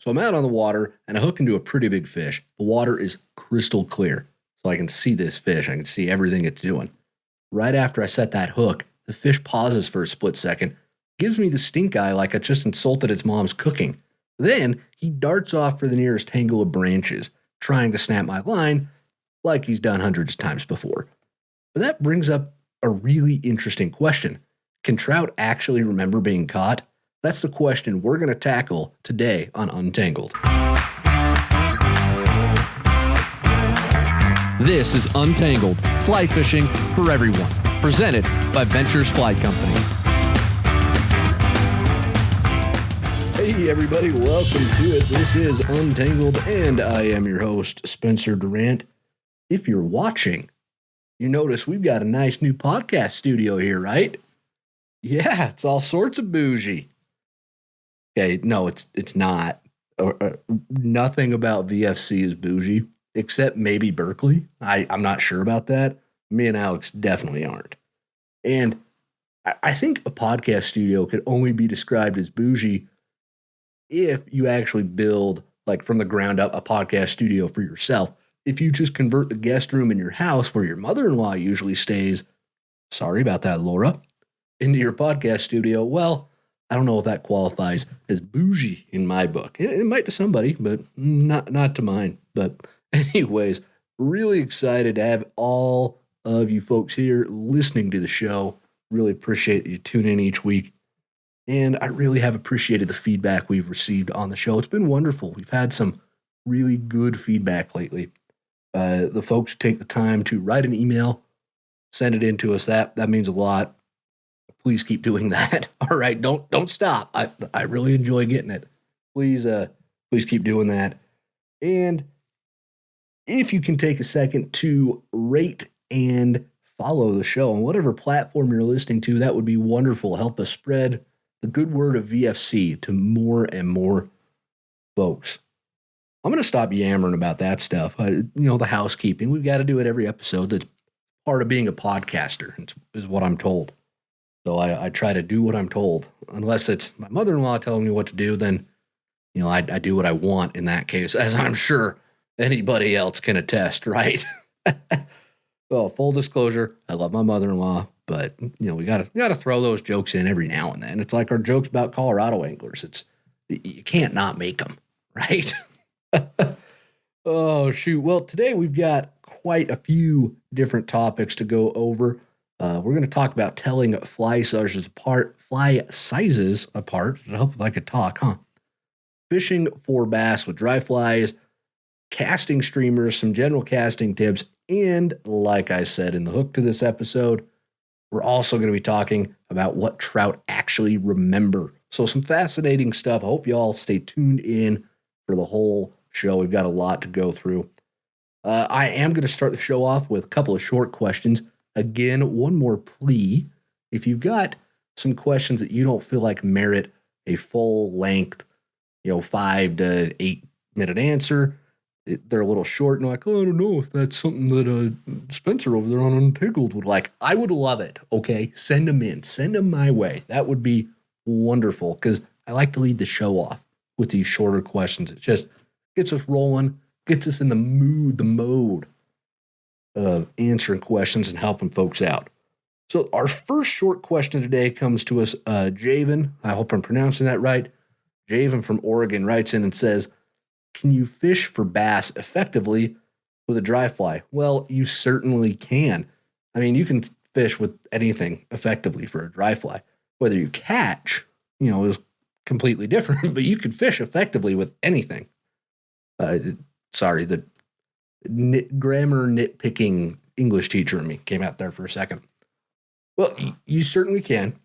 So I'm out on the water, and I hook into a pretty big fish. The water is crystal clear, so I can see this fish. I can see everything it's doing. Right after I set that hook, the fish pauses for a split second, gives me the stink eye like I just insulted its mom's cooking. Then he darts off for the nearest tangle of branches, trying to snap my line like he's done hundreds of times before. But that brings up a really interesting question. Can trout actually remember being caught? That's the question we're going to tackle today on Untangled. This is Untangled, fly fishing for everyone, presented by Ventures Fly Company. Hey everybody, welcome to it. This is Untangled, and I am your host, Spencer Durrant. If you're watching, you notice we've got a nice new podcast studio here, right? Yeah, it's all sorts of bougie. Okay, no, it's not. Nothing about VFC is bougie, except maybe Berkeley. I'm not sure about that. Me and Alex definitely aren't. And I think a podcast studio could only be described as bougie if you actually build, like from the ground up, a podcast studio for yourself. If you just convert the guest room in your house where your mother-in-law usually stays, sorry about that, Laura, into your podcast studio, well, I don't know if that qualifies as bougie in my book. It might to somebody, but not to mine. But anyways, really excited to have all of you folks here listening to the show. Really appreciate that you tune in each week. And I really have appreciated the feedback we've received on the show. It's been wonderful. We've had some really good feedback lately. The folks who take the time to write an email, send it in to us. That means a lot. Please keep doing that. All right, don't stop. I really enjoy getting it. Please keep doing that. And if you can take a second to rate and follow the show on whatever platform you're listening to, that would be wonderful. Help us spread the good word of VFC to more and more folks. I'm going to stop yammering about that stuff. The housekeeping. We've got to do it every episode. That's part of being a podcaster, is what I'm told. So I try to do what I'm told. Unless it's my mother-in-law telling me what to do, then, I do what I want in that case, as I'm sure anybody else can attest, right? Well, full disclosure, I love my mother-in-law, but, we gotta throw those jokes in every now and then. It's like our jokes about Colorado anglers. You can't not make them, right? Oh, shoot. Well, today we've got quite a few different topics to go over. We're going to talk about telling fly sizes apart. It'll help if I could talk, huh? Fishing for bass with dry flies, casting streamers, some general casting tips, and like I said in the hook to this episode, we're also going to be talking about what trout actually remember. So some fascinating stuff. I hope you all stay tuned in for the whole show. We've got a lot to go through. I am going to start the show off with a couple of short questions. Again, one more plea. If you've got some questions that you don't feel like merit a full length, 5 to 8 minute answer, they're a little short and like, I don't know if that's something that Spencer over there on Untangled would like. I would love it. Okay. Send them in. Send them my way. That would be wonderful because I like to lead the show off with these shorter questions. It just gets us rolling, gets us in the mode of answering questions and helping folks out. So our first short question today comes to us, Javen. I hope I'm pronouncing that right. Javen from Oregon writes in and says, can you fish for bass effectively with a dry fly? Well, you certainly can. I mean, you can fish with anything effectively for a dry fly. Whether you catch, is completely different, but you can fish effectively with anything. Sorry, the grammar nitpicking English teacher in me came out there for a second. Well, you certainly can.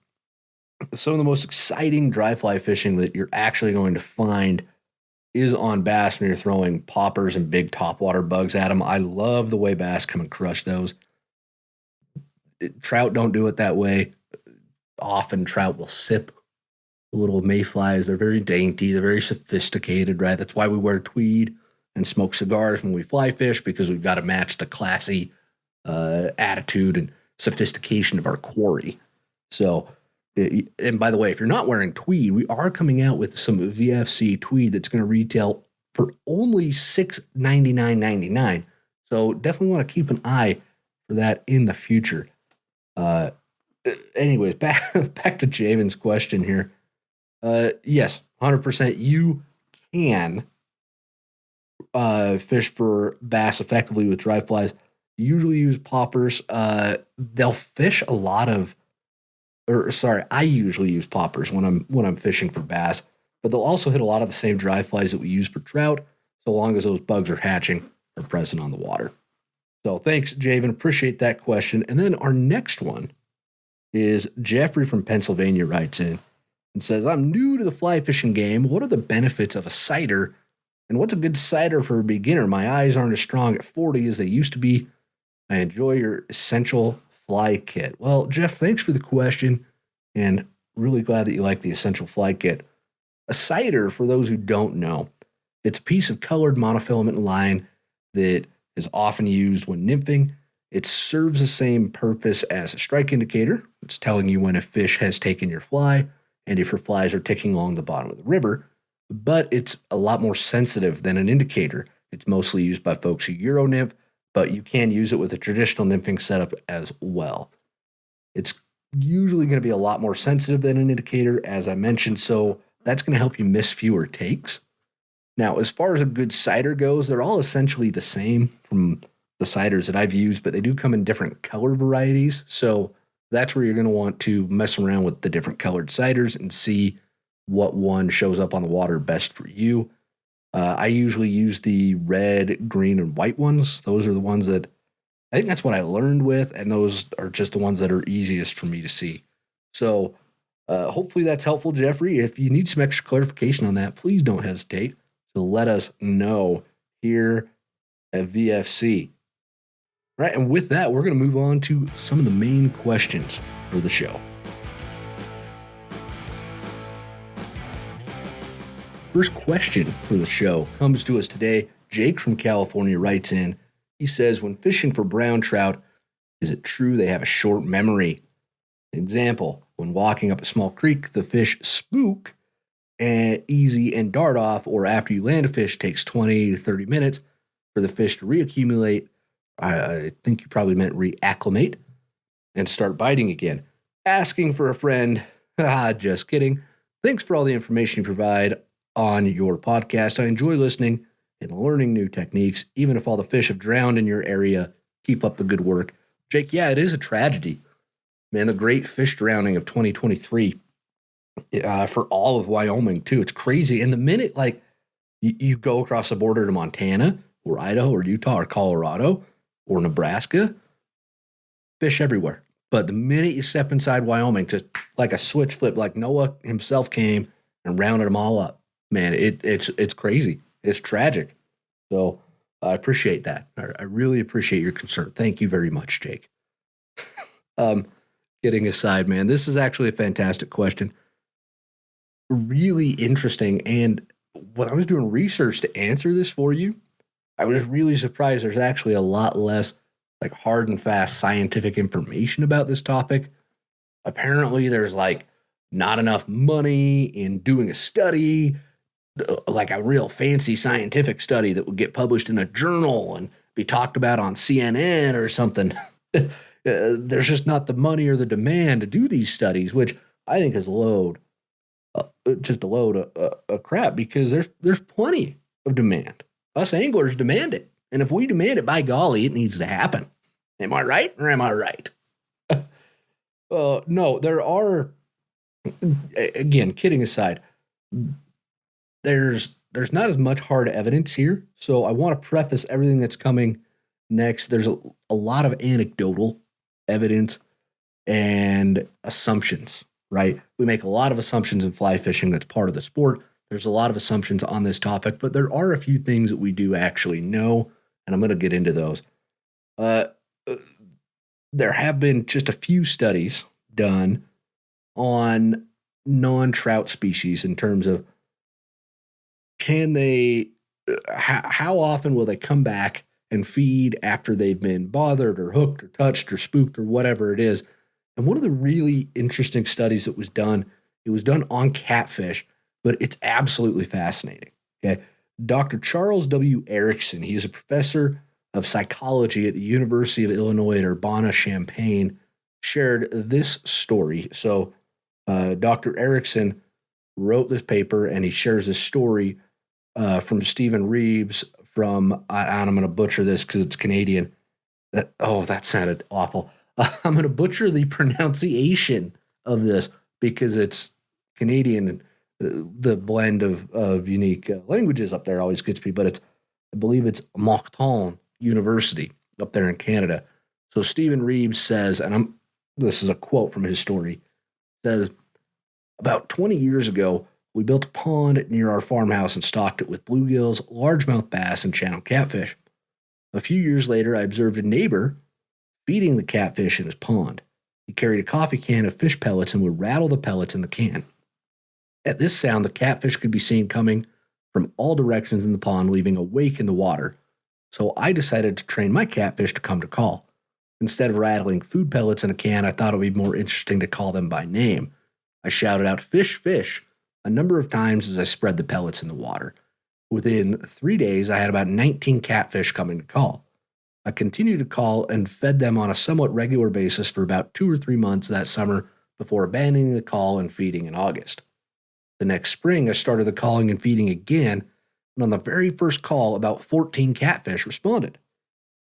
Some of the most exciting dry fly fishing that you're actually going to find is on bass when you're throwing poppers and big topwater bugs at them. I love the way bass come and crush those. Trout don't do it that way. Often trout will sip the little mayflies. They're very dainty. They're very sophisticated, right? That's why we wear tweed and smoke cigars when we fly fish, because we've got to match the classy attitude and sophistication of our quarry. So And by the way, if you're not wearing tweed, we are coming out with some VFC tweed that's going to retail for only $699.99. So definitely want to keep an eye for that in the future. Anyways, back to Javen's question here. Yes, 100%. You can fish for bass effectively with dry flies. Usually use poppers. They'll fish a lot of, I usually use poppers when I'm fishing for bass, but they'll also hit a lot of the same dry flies that we use for trout, so long as those bugs are hatching or present on the water. So thanks, Javen. Appreciate that question. And then our next one is Jeffrey from Pennsylvania writes in and says, I'm new to the fly fishing game. What are the benefits of a cider? And what's a good cider for a beginner? My eyes aren't as strong at 40 as they used to be. I enjoy your essential fly kit. Well, Jeff, thanks for the question, and really glad that you like the essential fly kit. A cider, for those who don't know, it's a piece of colored monofilament line that is often used when nymphing. It serves the same purpose as a strike indicator. It's telling you when a fish has taken your fly and if your flies are ticking along the bottom of the river, but it's a lot more sensitive than an indicator. It's mostly used by folks who Euro nymph, but you can use it with a traditional nymphing setup as well. It's usually going to be a lot more sensitive than an indicator, as I mentioned, so that's going to help you miss fewer takes. Now, as far as a good cider goes, they're all essentially the same from the ciders that I've used, but they do come in different color varieties, so that's where you're going to want to mess around with the different colored ciders and see what one shows up on the water best for you. I usually use the red, green, and white ones. Those are the ones that I think that's what I learned with, and those are just the ones that are easiest for me to see. So hopefully that's helpful, Jeffrey. If you need some extra clarification on that, please don't hesitate to let us know here at VFC. All right, and with that, we're going to move on to some of the main questions for the show. First question for the show comes to us today. Jake from California writes in. He says, when fishing for brown trout, is it true they have a short memory? Example, when walking up a small creek, the fish spook and easy and dart off, or after you land a fish, takes 20 to 30 minutes for the fish to reaccumulate. I think you probably meant reacclimate and start biting again. Asking for a friend. Just kidding. Thanks for all the information you provide on your podcast. I enjoy listening and learning new techniques, even if all the fish have drowned in your area. Keep up the good work. Jake, yeah, it is a tragedy. Man, the great fish drowning of 2023 for all of Wyoming, too. It's crazy. And the minute, like, you go across the border to Montana or Idaho or Utah or Colorado or Nebraska, fish everywhere. But the minute you step inside Wyoming, just like a switch flip, like Noah himself came and rounded them all up. Man, it's crazy. It's tragic. So I appreciate that. I really appreciate your concern. Thank you very much, Jake. Kidding aside, man, this is actually a fantastic question. Really interesting. And when I was doing research to answer this for you, I was really surprised there's actually a lot less like hard and fast scientific information about this topic. Apparently there's like not enough money in doing a study, like a real fancy scientific study that would get published in a journal and be talked about on CNN or something. There's just not the money or the demand to do these studies, which I think is just a load of crap, because there's plenty of demand. Us anglers demand it. And if we demand it, by golly, it needs to happen. Am I right or am I right? No, there are, again, kidding aside, there's not as much hard evidence here. So I want to preface everything that's coming next. There's a lot of anecdotal evidence and assumptions, right? We make a lot of assumptions in fly fishing. That's part of the sport. There's a lot of assumptions on this topic, but there are a few things that we do actually know, and I'm going to get into those. There have been just a few studies done on non-trout species in terms of how often will they come back and feed after they've been bothered or hooked or touched or spooked or whatever it is. And one of the really interesting studies that was done, it was done on catfish, but it's absolutely fascinating. Okay. Dr. Charles W. Erickson, he is a professor of psychology at the University of Illinois at Urbana-Champaign, shared this story. So, Dr. Erickson wrote this paper and he shares this story from Stephen Reeves from, I'm going to butcher this because it's Canadian. That sounded awful. I'm going to butcher the pronunciation of this because it's Canadian. The blend of unique languages up there always gets me, but I believe it's Moncton University up there in Canada. So Stephen Reeves says, and this is a quote from his story, says, about 20 years ago, we built a pond near our farmhouse and stocked it with bluegills, largemouth bass, and channel catfish. A few years later, I observed a neighbor feeding the catfish in his pond. He carried a coffee can of fish pellets and would rattle the pellets in the can. At this sound, the catfish could be seen coming from all directions in the pond, leaving a wake in the water. So I decided to train my catfish to come to call. Instead of rattling food pellets in a can, I thought it would be more interesting to call them by name. I shouted out, "Fish, fish," a number of times as I spread the pellets in the water. Within 3 days, I had about 19 catfish coming to call. I continued to call and fed them on a somewhat regular basis for about 2 or 3 months that summer before abandoning the call and feeding in August. The next spring, I started the calling and feeding again, and on the very first call, about 14 catfish responded.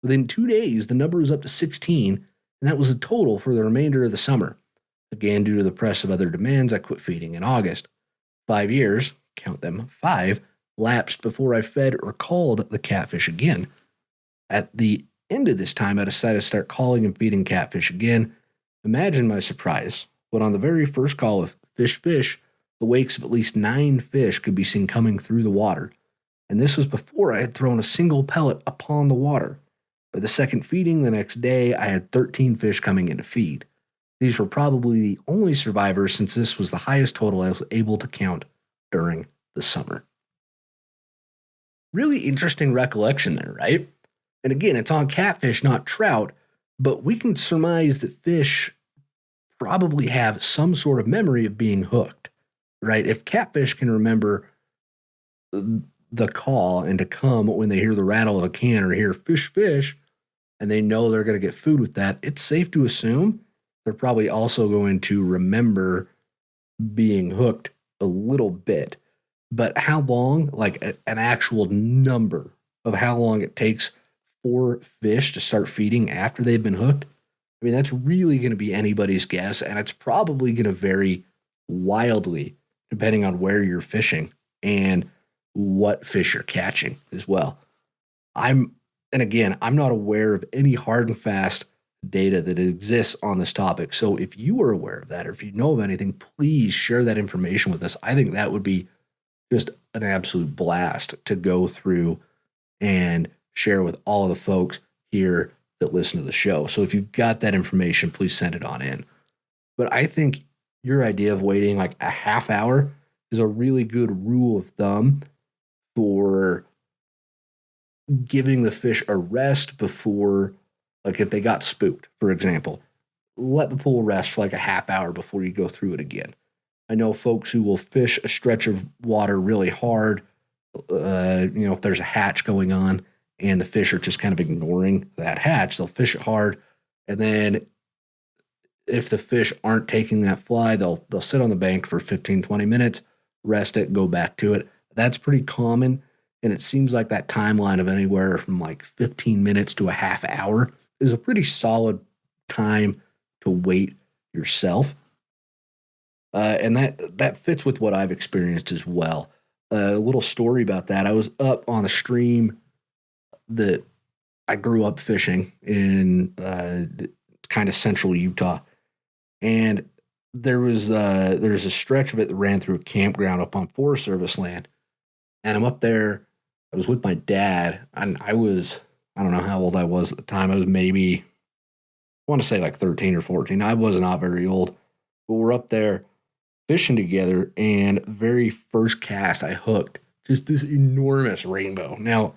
Within 2 days, the number was up to 16, and that was the total for the remainder of the summer. Again, due to the press of other demands, I quit feeding in August. 5 years, count them, 5, lapsed before I fed or called the catfish again. At the end of this time, I decided to start calling and feeding catfish again. Imagine my surprise when on the very first call of "Fish, fish," the wakes of at least 9 fish could be seen coming through the water. And this was before I had thrown a single pellet upon the water. By the second feeding the next day, I had 13 fish coming in to feed. These were probably the only survivors since this was the highest total I was able to count during the summer. Really interesting recollection there, right? And again, it's on catfish, not trout, but we can surmise that fish probably have some sort of memory of being hooked, right? If catfish can remember the call and to come when they hear the rattle of a can or hear "fish, fish," and they know they're going to get food with that, it's safe to assume they're probably also going to remember being hooked a little bit. But how long, like an actual number of how long it takes for fish to start feeding after they've been hooked, I mean, that's really going to be anybody's guess, and it's probably going to vary wildly depending on where you're fishing and what fish you're catching as well. I'm not aware of any hard and fast data that exists on this topic. So if you are aware of that or if you know of anything, please share that information with us. I think that would be just an absolute blast to go through and share with all of the folks here that listen to the show. So if you've got that information, please send it on in. But I think your idea of waiting like a half hour is a really good rule of thumb for giving the fish a rest before, like if they got spooked, for example, let the pool rest for like a half hour before you go through it again. I know folks who will fish a stretch of water really hard, if there's a hatch going on and the fish are just kind of ignoring that hatch, they'll fish it hard. And then if the fish aren't taking that fly, they'll sit on the bank for 15, 20 minutes, rest it, go back to it. That's pretty common. And it seems like that timeline of anywhere from like 15 minutes to a half hour is a pretty solid time to wait yourself. And that fits with what I've experienced as well. A little story about that. I was up on the stream that I grew up fishing in kind of central Utah. And there's a stretch of it that ran through a campground up on Forest Service land. And I'm up there. I was with my dad, and I don't know how old I was at the time. I was maybe, I want to say like 13 or 14. I was not very old. But we're up there fishing together, and very first cast I hooked just this enormous rainbow. Now,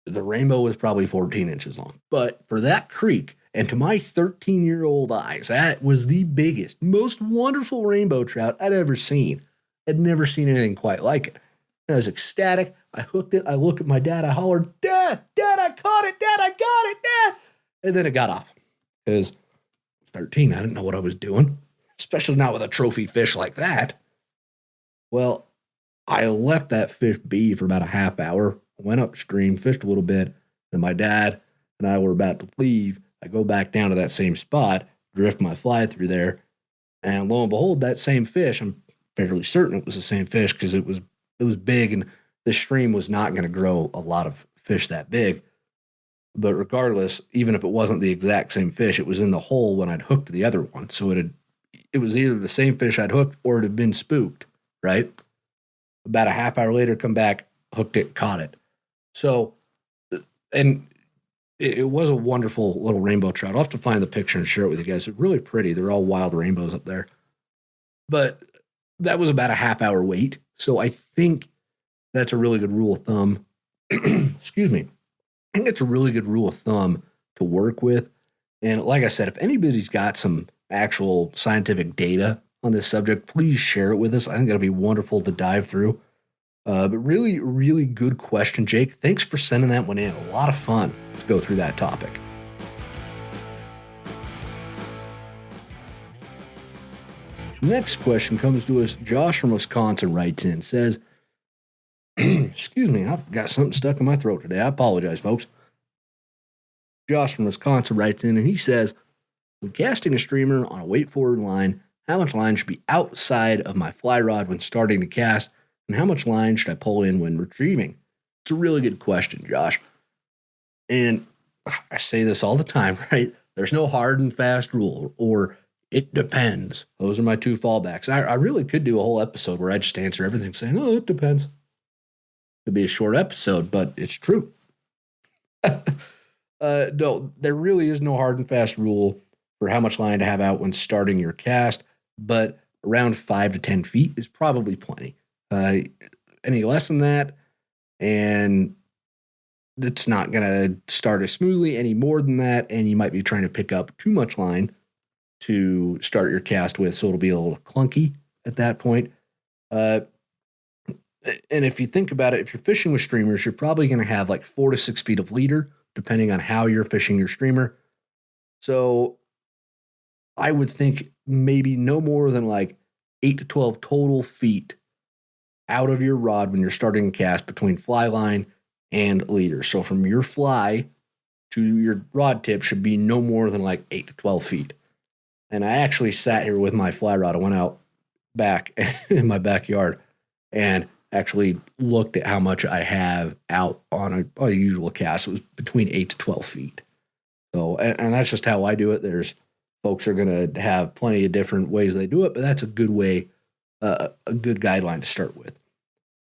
The rainbow was probably 14 inches long. But for that creek, and to my 13-year-old eyes, that was the biggest, most wonderful rainbow trout I'd ever seen. I'd never seen anything quite like it. I was ecstatic. I hooked it. I looked at my dad. I hollered, Dad, I caught it. Dad, I got it, Dad. And then it got off. Because 13, I didn't know what I was doing, especially not with a trophy fish like that. Well, I left that fish be for about a half hour, went upstream, fished a little bit. Then my dad and I were about to leave. I go back down to that same spot, drift my fly through there, and lo and behold, that same fish, I'm fairly certain it was the same fish because it was big, and the stream was not going to grow a lot of fish that big. But regardless, even if it wasn't the exact same fish, it was in the hole when I'd hooked the other one. So it was either the same fish I'd hooked or it had been spooked, right? About a half hour later, come back, hooked it, caught it. So, and it was a wonderful little rainbow trout. I'll have to find the picture and share it with you guys. It's really pretty. They're all wild rainbows up there. But that was about a half hour wait. So I think that's a really good rule of thumb. Excuse me. I think it's a really good rule of thumb to work with. And like I said, if anybody's got some actual scientific data on this subject, please share it with us. I think that'll be wonderful to dive through. But really, really good question, Jake. Thanks for sending that one in. A lot of fun to go through that topic. Next question comes to us. Josh from Wisconsin writes in, says, excuse me, I've got something stuck in my throat today. I apologize, folks. Josh from Wisconsin writes in, and he says, when casting a streamer on a weight forward line, how much line should be outside of my fly rod when starting to cast, and how much line should I pull in when retrieving? It's a really good question, Josh. And I say this all the time, right? There's no hard and fast rule, or it depends. Those are my two fallbacks. I really could do a whole episode where I just answer everything saying, oh, it depends. It'd be a short episode, but it's true. No, there really is no hard and fast rule for how much line to have out when starting your cast, but around 5 to 10 feet is probably plenty. Any less than that, and it's not going to start as smoothly. Any more than that, and you might be trying to pick up too much line to start your cast with, so it'll be a little clunky at that point. And if you think about it, if you're fishing with streamers, you're probably going to have like 4 to 6 feet of leader, depending on how you're fishing your streamer. So I would think maybe no more than like 8 to 12 total feet out of your rod when you're starting a cast between fly line and leader. So from your fly to your rod tip should be no more than like 8 to 12 feet. And I actually sat here with my fly rod. I went out back in my backyard and actually looked at how much I have out on a usual cast. It was between 8 to 12 feet. So, and that's just how I do it. There's folks are going to have plenty of different ways they do it, but that's a good way, a good guideline to start with.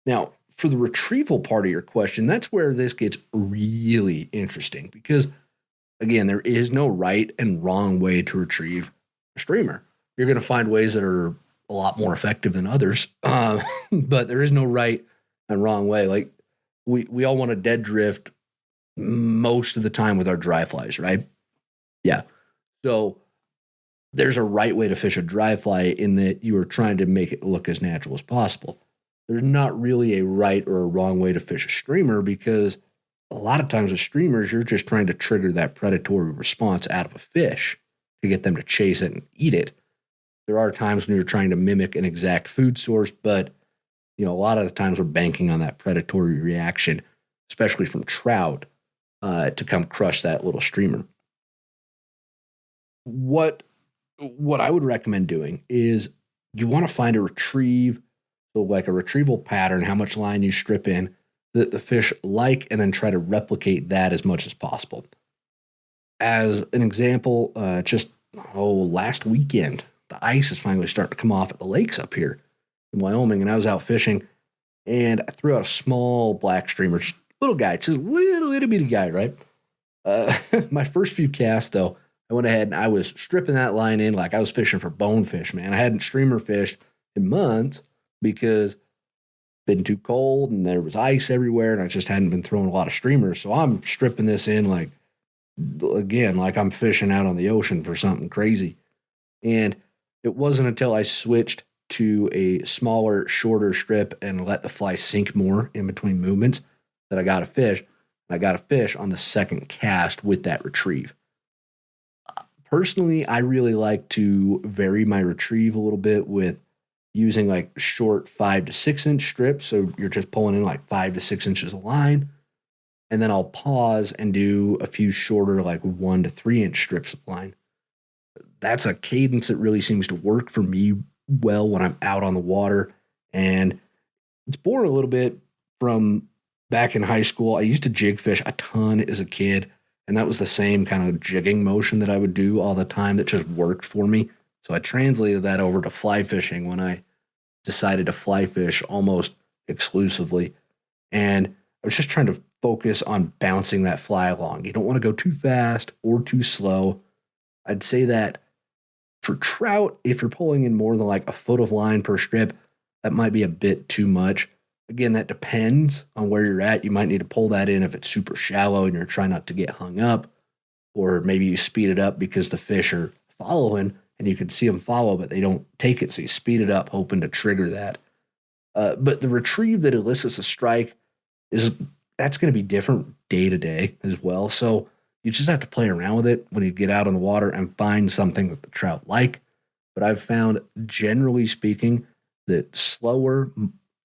Now, for the retrieval part of your question, that's where this gets really interesting because, again, there is no right and wrong way to retrieve a streamer. You're going to find ways that are a lot more effective than others, but there is no right and wrong way. Like we all want to dead drift most of the time with our dry flies, right? Yeah. So there's a right way to fish a dry fly in that you are trying to make it look as natural as possible. There's not really a right or a wrong way to fish a streamer because a lot of times with streamers, you're just trying to trigger that predatory response out of a fish to get them to chase it and eat it. There are times when you're trying to mimic an exact food source, but a lot of the times we're banking on that predatory reaction, especially from trout, to come crush that little streamer. What I would recommend doing is you want to find a retrieve, so like a retrieval pattern, how much line you strip in that the fish like, and then try to replicate that as much as possible. As an example, last weekend, the ice is finally starting to come off at the lakes up here in Wyoming, and I was out fishing, and I threw out a small black streamer, just little guy, just little bitty guy, right? My first few casts, though, I went ahead and I was stripping that line in like I was fishing for bonefish, man. I hadn't streamer fished in months because been too cold and there was ice everywhere and I just hadn't been throwing a lot of streamers. So I'm stripping this in like, again, like I'm fishing out on the ocean for something crazy. And it wasn't until I switched to a smaller, shorter strip and let the fly sink more in between movements that I got a fish. I got a fish on the second cast with that retrieve. Personally, I really like to vary my retrieve a little bit with using like short 5 to 6 inch strips. So you're just pulling in like 5 to 6 inches of line. And then I'll pause and do a few shorter, like 1 to 3 inch strips of line. That's a cadence that really seems to work for me well when I'm out on the water. And it's born a little bit from back in high school. I used to jig fish a ton as a kid. And that was the same kind of jigging motion that I would do all the time that just worked for me. So I translated that over to fly fishing when I decided to fly fish almost exclusively. And I was just trying to focus on bouncing that fly along. You don't want to go too fast or too slow. I'd say that for trout, if you're pulling in more than like a foot of line per strip, that might be a bit too much. Again, that depends on where you're at. You might need to pull that in if it's super shallow and you're trying not to get hung up, or maybe you speed it up because the fish are following and you can see them follow, but they don't take it. So you speed it up, hoping to trigger that. But the retrieve that elicits a strike that's going to be different day to day as well. So you just have to play around with it when you get out on the water and find something that the trout like. But I've found, generally speaking, that slower,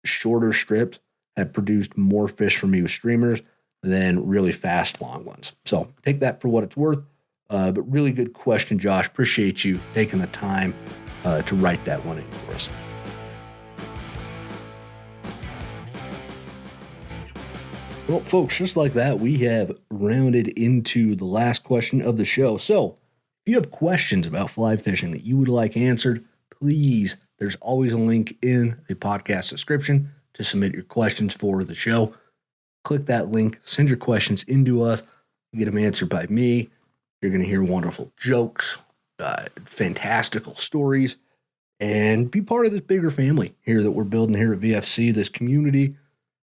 shorter strips have produced more fish for me with streamers than really fast, long ones. So take that for what it's worth. But really good question, Josh. Appreciate you taking the time to write that one in for us. Well, folks, just like that, we have rounded into the last question of the show. So if you have questions about fly fishing that you would like answered, please, there's always a link in the podcast description to submit your questions for the show. Click that link, send your questions into us, get them answered by me. You're going to hear wonderful jokes, fantastical stories, and be part of this bigger family here that we're building here at VFC, this community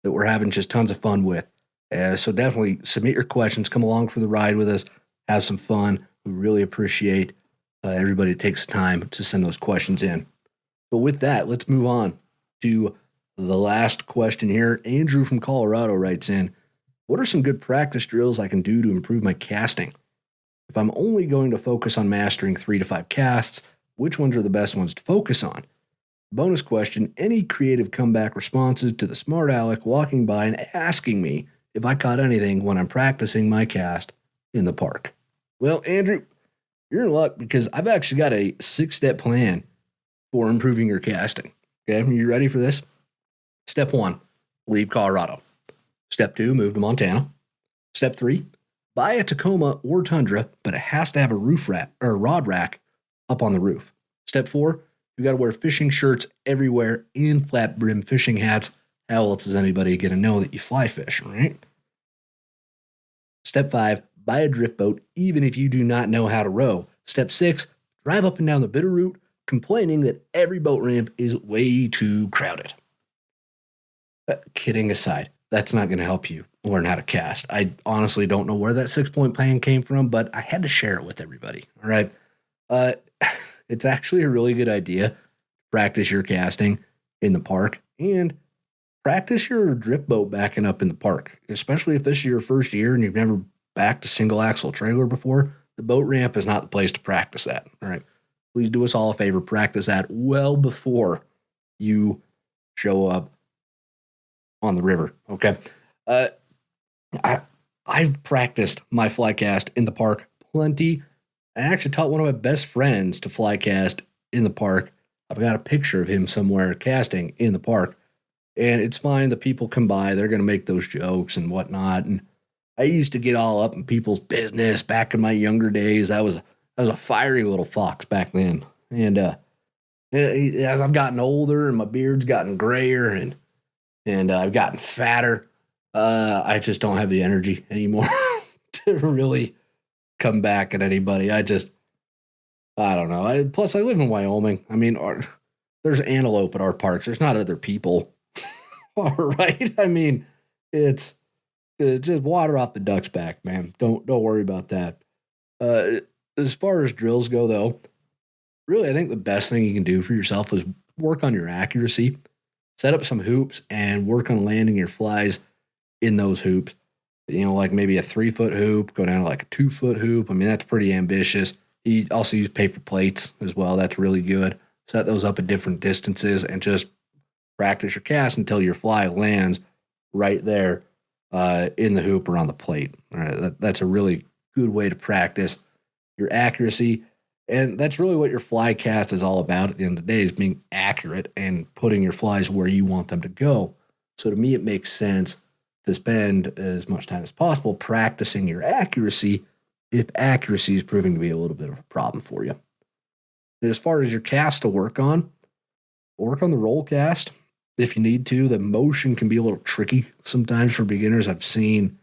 that we're having just tons of fun with. So definitely submit your questions, come along for the ride with us, have some fun. We really appreciate everybody that takes the time to send those questions in. But with that, let's move on to the last question here. Andrew from Colorado writes in, what are some good practice drills I can do to improve my casting? If I'm only going to focus on mastering 3 to 5 casts, which ones are the best ones to focus on? Bonus question, any creative comeback responses to the smart aleck walking by and asking me if I caught anything when I'm practicing my cast in the park? Well, Andrew, you're in luck because I've actually got a 6-step plan for improving your casting. Okay, are you ready for this? Step 1, leave Colorado. Step 2, move to Montana. Step 3, buy a Tacoma or Tundra, but it has to have a roof rack or a rod rack up on the roof. Step 4, you got to wear fishing shirts everywhere and flat brim fishing hats. How else is anybody going to know that you fly fish, right? Step 5, buy a drift boat even if you do not know how to row. Step 6, drive up and down the Bitterroot complaining that every boat ramp is way too crowded. Kidding aside, that's not going to help you learn how to cast. I honestly don't know where that 6-point plan came from, but I had to share it with everybody. All right. It's actually a really good idea to practice your casting in the park and practice your drift boat backing up in the park, especially if this is your first year and you've never backed a single axle trailer before. The boat ramp is not the place to practice that. All right. Please do us all a favor. Practice that well before you show up on the river. Okay. I've practiced my fly cast in the park plenty. I actually taught one of my best friends to fly cast in the park. I've got a picture of him somewhere casting in the park, and it's fine. The people come by, they're going to make those jokes and whatnot. And I used to get all up in people's business back in my younger days. I was a fiery little fox back then. And as I've gotten older and my beard's gotten grayer and I've gotten fatter, I just don't have the energy anymore to really come back at anybody. I don't know. Plus, I live in Wyoming. I mean, there's antelope at our parks. There's not other people right? I mean, it's just water off the duck's back, man. Don't worry about that. As far as drills go, though, really, I think the best thing you can do for yourself is work on your accuracy. Set up some hoops and work on landing your flies in those hoops. Like maybe a 3-foot hoop, go down to like a 2-foot hoop. I mean, that's pretty ambitious. You also use paper plates as well. That's really good. Set those up at different distances and just practice your cast until your fly lands right there in the hoop or on the plate. All right, that's a really good way to practice your accuracy. And that's really what your fly cast is all about at the end of the day, is being accurate and putting your flies where you want them to go. So to me, it makes sense to spend as much time as possible practicing your accuracy if accuracy is proving to be a little bit of a problem for you. As far as your cast to work on the roll cast if you need to. The motion can be a little tricky sometimes for beginners. I've seen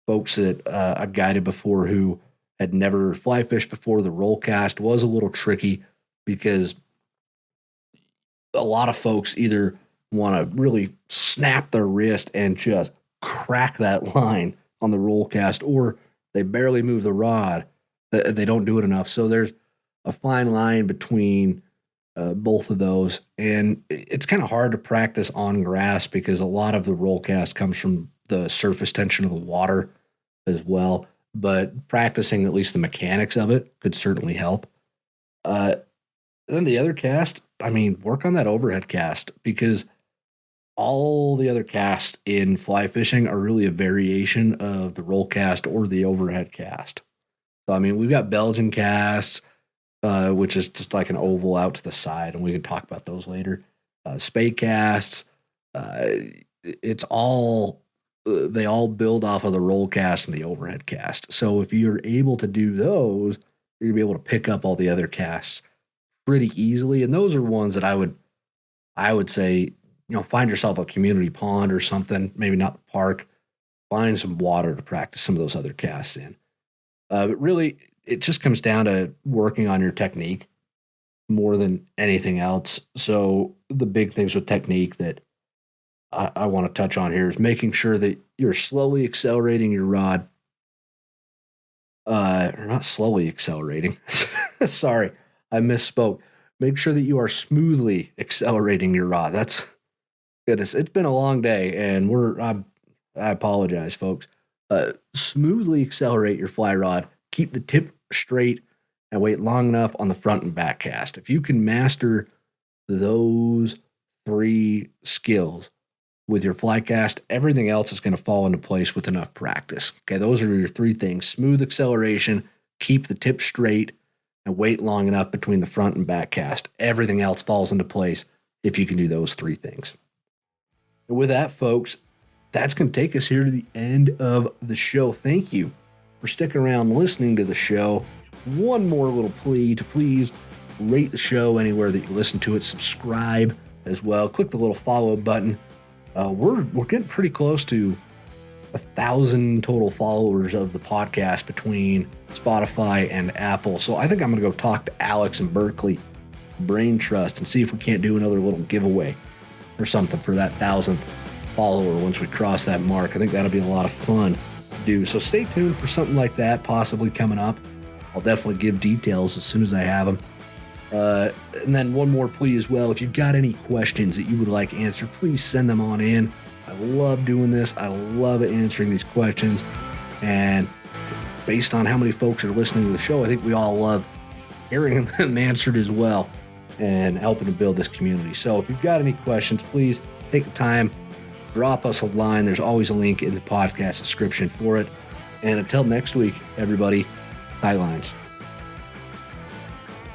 folks that I've guided before who had never fly fished before. The roll cast was a little tricky because a lot of folks either want to really snap their wrist and just crack that line on the roll cast, or they barely move the rod. They don't do it enough. So there's a fine line between both of those. And it's kind of hard to practice on grass because a lot of the roll cast comes from the surface tension of the water as well. But practicing at least the mechanics of it could certainly help. Then the other cast, work on that overhead cast, because all the other casts in fly fishing are really a variation of the roll cast or the overhead cast. So, we've got Belgian casts, which is just like an oval out to the side, and we can talk about those later. Spade casts, it's all, they all build off of the roll cast and the overhead cast. So if you're able to do those, you're gonna be able to pick up all the other casts pretty easily. And those are ones that I would say, find yourself a community pond or something, maybe not the park, find some water to practice some of those other casts in. But really, it just comes down to working on your technique more than anything else. So the big things with technique that I want to touch on here is making sure that you're slowly accelerating your rod. Or not slowly accelerating. Sorry, I misspoke. Make sure that you are smoothly accelerating your rod. That's goodness. It's been a long day, and I apologize, folks. Smoothly accelerate your fly rod. Keep the tip straight and wait long enough on the front and back cast. If you can master those 3 skills with your fly cast, everything else is going to fall into place with enough practice. Okay, those are your 3 things. Smooth acceleration, keep the tip straight, and wait long enough between the front and back cast. Everything else falls into place if you can do those 3 things. And with that, folks, that's going to take us here to the end of the show. Thank you for sticking around listening to the show. One more little plea to please rate the show anywhere that you listen to it. Subscribe as well. Click the little follow button. We're getting pretty close to 1,000 total followers of the podcast between Spotify and Apple. So I think I'm going to go talk to Alex in Berkeley Brain Trust and see if we can't do another little giveaway or something for that 1,000th follower once we cross that mark. I think that'll be a lot of fun to do. So stay tuned for something like that possibly coming up. I'll definitely give details as soon as I have them. And then one more plea as well. If you've got any questions that you would like answered, please send them on in. I love doing this. I love answering these questions. And based on how many folks are listening to the show, I think we all love hearing them answered as well and helping to build this community. So if you've got any questions, please take the time, drop us a line. There's always a link in the podcast description for it. And until next week, everybody, high lines.